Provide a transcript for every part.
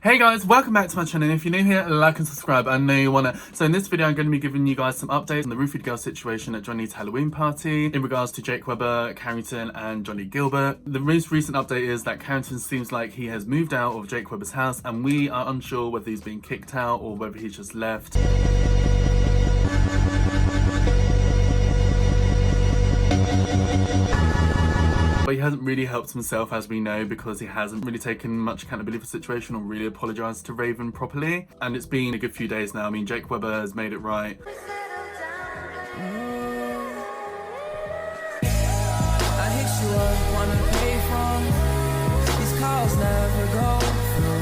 Hey guys, welcome back to my channel. If you're new here, like and subscribe. I know you wanna. So in this video, I'm going to be giving you guys some updates on the ROOFIED girl situation at Johnny's Halloween party in regards to Jake Webber, Carrington and Johnny Gilbert. The most recent update is that Carrington seems like he has moved out of Jake Webber's house and we are unsure whether he's been kicked out or whether he's just left. But he hasn't really helped himself, as we know, because he hasn't really taken much accountability for the situation or really apologised to Raven properly. And it's been a good few days now. I mean, Jake Webber has made it right. I hit you up, wanna pay from these calls never go through.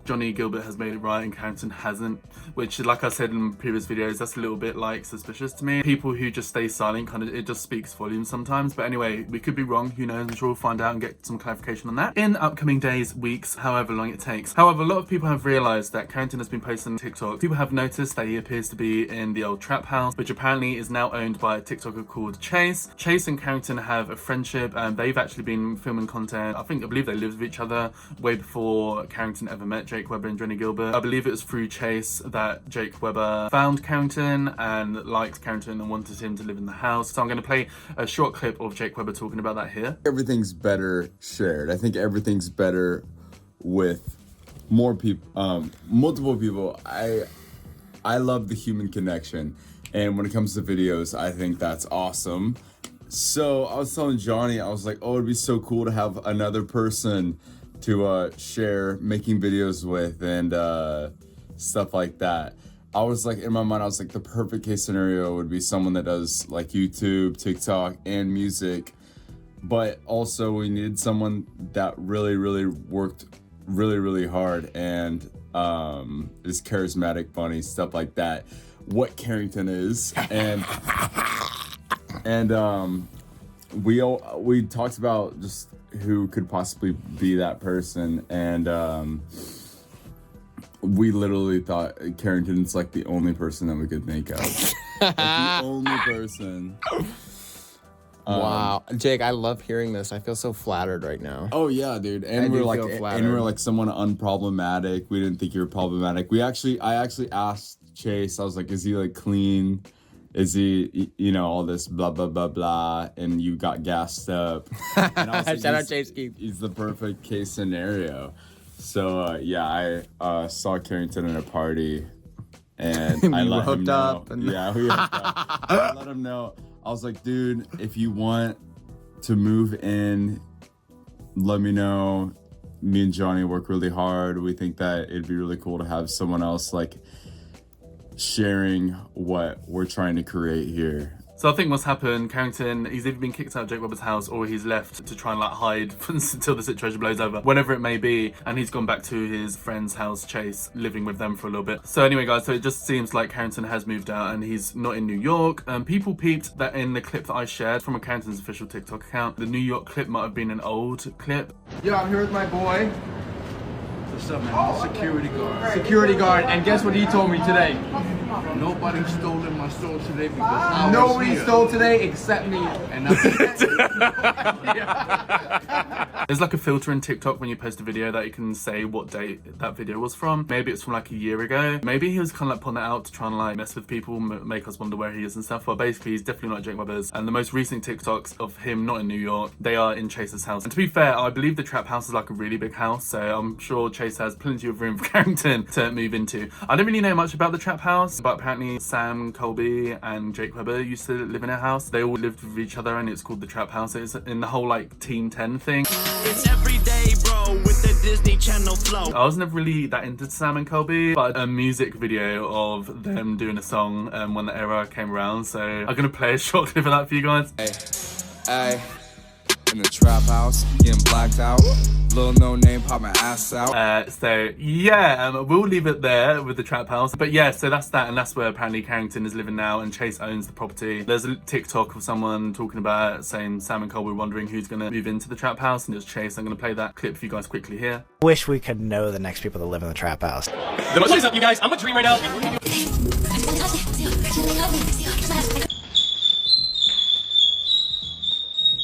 Johnny Gilbert has made it right and Carrington hasn't, which, like I said in previous videos, that's a little bit like suspicious to me. People who just stay silent, kind of, it just speaks volumes sometimes. But anyway, we could be wrong, who knows? I'm sure we'll find out and get some clarification on that in upcoming days, weeks, however long it takes. However, a lot of people have realised that Carrington has been posting on TikTok. People have noticed that he appears to be in the old trap house, which apparently is now owned by a TikToker called Chase. Chase and Carrington have a friendship and they've actually been filming content. I believe they lived with each other way before Carrington ever met Jake Webber and Johnny Gilbert. I believe it was through Chase that Jake Webber found Carrington and liked Carrington and wanted him to live in the house. So I'm going to play a short clip of Jake Webber talking about that here. Everything's better shared. I think everything's better with more people, multiple people. I love the human connection, and when it comes to videos, I think that's awesome. So I was telling Johnny, I was like, oh, it'd be so cool to have another person to share making videos with and stuff like that. I was like, in my mind, I was like, the perfect case scenario would be someone that does like YouTube, TikTok, and music, but also we needed someone that really worked really hard and is charismatic, funny, stuff like that. What Carrington is, and we talked about just who could possibly be that person, and we literally thought Carrington's like the only person that we could think of. Like the only person. Wow, Jake, I love hearing this. I feel so flattered right now. Oh yeah, dude. And we're like someone unproblematic. We didn't think you were problematic. I actually asked Chase, I was like, is he like clean? Is he, you know, all this blah blah blah blah, and you got gassed up. And I was like, shout out Chase Keith. He's the perfect case scenario. So yeah, I saw Carrington at a party, and I let him know. Yeah, we hooked up. I let him know. I was like, dude, if you want to move in, let me know. Me and Johnny work really hard. We think that it'd be really cool to have someone else like sharing what we're trying to create here. So I think what's happened, Carrington, he's either been kicked out of Jake Webber's house or he's left to try and like hide until the situation blows over, whatever it may be, and he's gone back to his friend's house, Chase, living with them for a little bit. So anyway guys, so it just seems like Carrington has moved out and he's not in New York. People peeped that in the clip that I shared from a Carrington's official TikTok account. The New York clip might have been an old clip. Yo, I'm here with my boy. What's up, man? Security guard. Security guard, and guess what he told me today? Nobody stole in my store today because I was Nobody here. stole today except me. And that's There's like a filter in TikTok when you post a video that you can say what date that video was from. Maybe it's from like a year ago. Maybe he was kind of like putting that out to try and like mess with people, make us wonder where he is and stuff. But basically, he's definitely not Jake Webber's. And the most recent TikToks of him not in New York, they are in Chase's house. And to be fair, I believe the trap house is like a really big house, so I'm sure Chase has plenty of room for Carrington to move into. I don't really know much about the trap house, but apparently Sam, Colby, and Jake Webber used to live in a house. They all lived with each other, and it's called the trap house. It's in the whole like Team 10 thing. It's every day, bro, with the Disney Channel flow. I was never really that into Sam and Colby, but a music video of them doing a song when the era came around. So I'm gonna play a short clip of that for you guys. Hey, in the trap house, getting blacked out. Little no name, pop my ass out. So yeah, we'll leave it there with the trap house. But yeah, so that's that, and that's where apparently Carrington is living now, and Chase owns the property. There's a TikTok of someone talking about it, saying Sam and Cole were wondering who's gonna move into the trap house, and it's Chase. I'm gonna play that clip for you guys quickly here. Wish we could know the next people that live in the trap house. What is up, you guys? I'm a dream right now.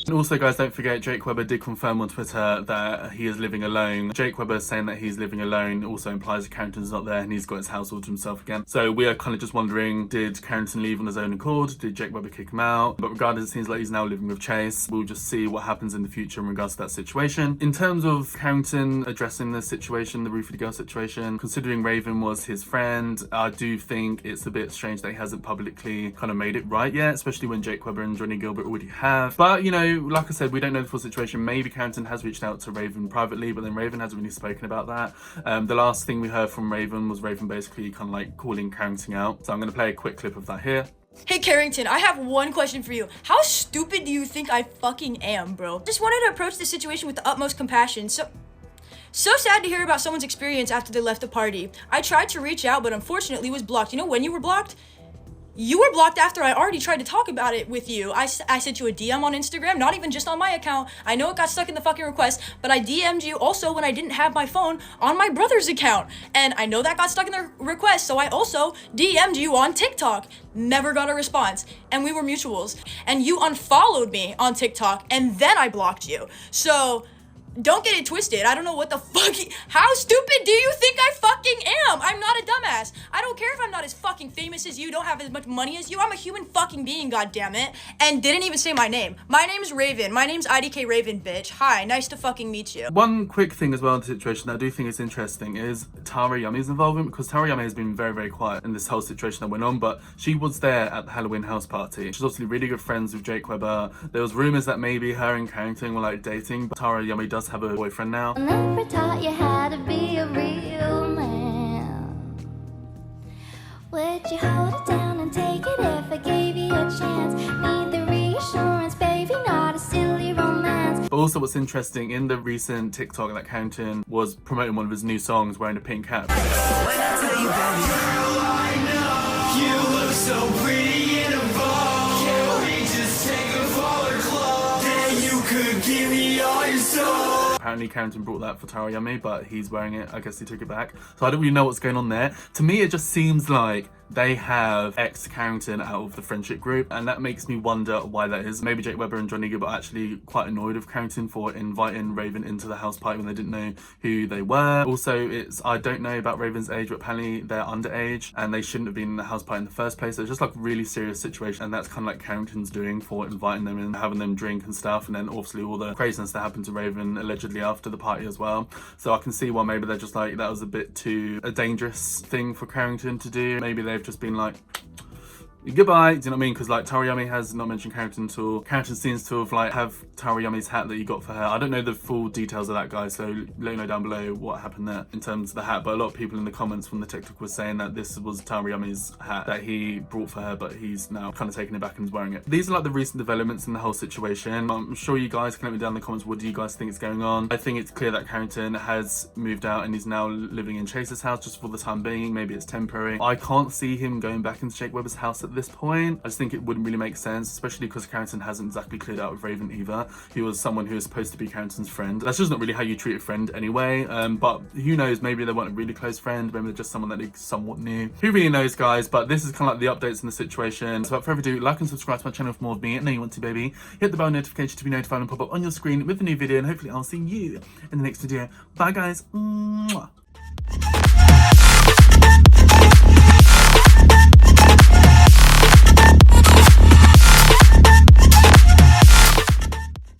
And also, guys, don't forget, Jake Webber did confirm on Twitter that he is living alone. Jake Webber saying that he's living alone also implies that Carrington's not there and he's got his house all to himself again. So we are kind of just wondering, did Carrington leave on his own accord? Did Jake Webber kick him out? But regardless, it seems like he's now living with Chase. We'll just see what happens in the future in regards to that situation. In terms of Carrington addressing the situation, the ROOFIED girl situation, considering Raven was his friend, I do think it's a bit strange that he hasn't publicly kind of made it right yet, especially when Jake Webber and Johnny Gilbert already have. But, you know, like I said, we don't know the full situation. Maybe Carrington has reached out to Raven privately, but then Raven hasn't really spoken about that. The last thing we heard from Raven was Raven basically kind of like calling Carrington out. So I'm going to play a quick clip of that here. Hey Carrington, I have one question for you. How stupid do you think I fucking am, bro? Just wanted to approach the situation with the utmost compassion. So sad to hear about someone's experience after they left the party. I tried to reach out, but unfortunately was blocked. You know when you were blocked? You were blocked after I already tried to talk about it with you. I sent you a DM on Instagram, not even just on my account. I know it got stuck in the fucking request, but I DM'd you also when I didn't have my phone on my brother's account. And I know that got stuck in the request, so I also DM'd you on TikTok. Never got a response. And we were mutuals. And you unfollowed me on TikTok, and then I blocked you. So don't get it twisted. I don't know what the fuck. How stupid do you think I fucking am? I'm not a dumbass. I don't care if I'm not as fucking famous as you, don't have as much money as you. I'm a human fucking being, goddammit. And didn't even say my name. My name's Raven. My name's IDK Raven, bitch. Hi, nice to fucking meet you. One quick thing as well in the situation that I do think is interesting is Tara Yummy's involvement, because Tara Yummy has been very, very quiet in this whole situation that went on, but she was there at the Halloween house party. She's obviously really good friends with Jake Webber. There was rumors that maybe her and Carrington were like dating, but Tara Yummy does have a boyfriend now. I never taught you how to be a real man. Would you hold it down and take it if I gave you a chance? Need the reassurance, baby, not a silly romance. But also what's interesting, in the recent TikTok that Carrington was promoting one of his new songs wearing a pink cap. When I tell you, baby, girl, I know you look so pretty in a bow. Can't we just take a baller club? Then you could give me all your soul. Apparently Carrington brought that for Tara Yummy, but he's wearing it. I guess he took it back. So I don't really know what's going on there. To me, it just seems like they have X Carrington out of the friendship group, and that makes me wonder why that is. Maybe Jake Webber and Johnny Gilbert are actually quite annoyed with Carrington for inviting Raven into the house party when they didn't know who they were. Also, I don't know about Raven's age, but apparently they're underage and they shouldn't have been in the house party in the first place. So it's just like a really serious situation, and that's kind of like Carrington's doing for inviting them and having them drink and stuff, and then obviously all the craziness that happened to Raven allegedly after the party as well. So I can see why maybe they're just like, that was a bit too a dangerous thing for Carrington to do. Maybe they've just been like, goodbye, do you know what I mean? Because like Tara Yummy has not mentioned Carrington at all. Carrington seems to have like have Tara Yummy's hat that you got for her. I don't know the full details of that, guys, so let me know down below what happened there in terms of the hat. But a lot of people in the comments from the TikTok was saying that this was Tara Yummy's hat that he brought for her, but he's now kind of taking it back and is wearing it. These are like the recent developments in the whole situation. I'm sure you guys can let me down in the comments, what do you guys think is going on? I think it's clear that Carrington has moved out and he's now living in Chase's house just for the time being. Maybe it's temporary. I can't see him going back into Jake Webber's house at this point. I just think it wouldn't really make sense, especially because Carrington hasn't exactly cleared out with Raven either. He was someone who was supposed to be Carrington's friend. That's just not really how you treat a friend anyway. But who knows, maybe they weren't a really close friend, maybe they're just someone that they somewhat knew. Who really knows, guys? But this is kind of like the updates in the situation. So without further ado, like and subscribe to my channel for more of me. I know you want to, baby. Hit the bell notification to be notified and pop up on your screen with the new video, and hopefully I'll see you in the next video. Bye, guys. Mwah.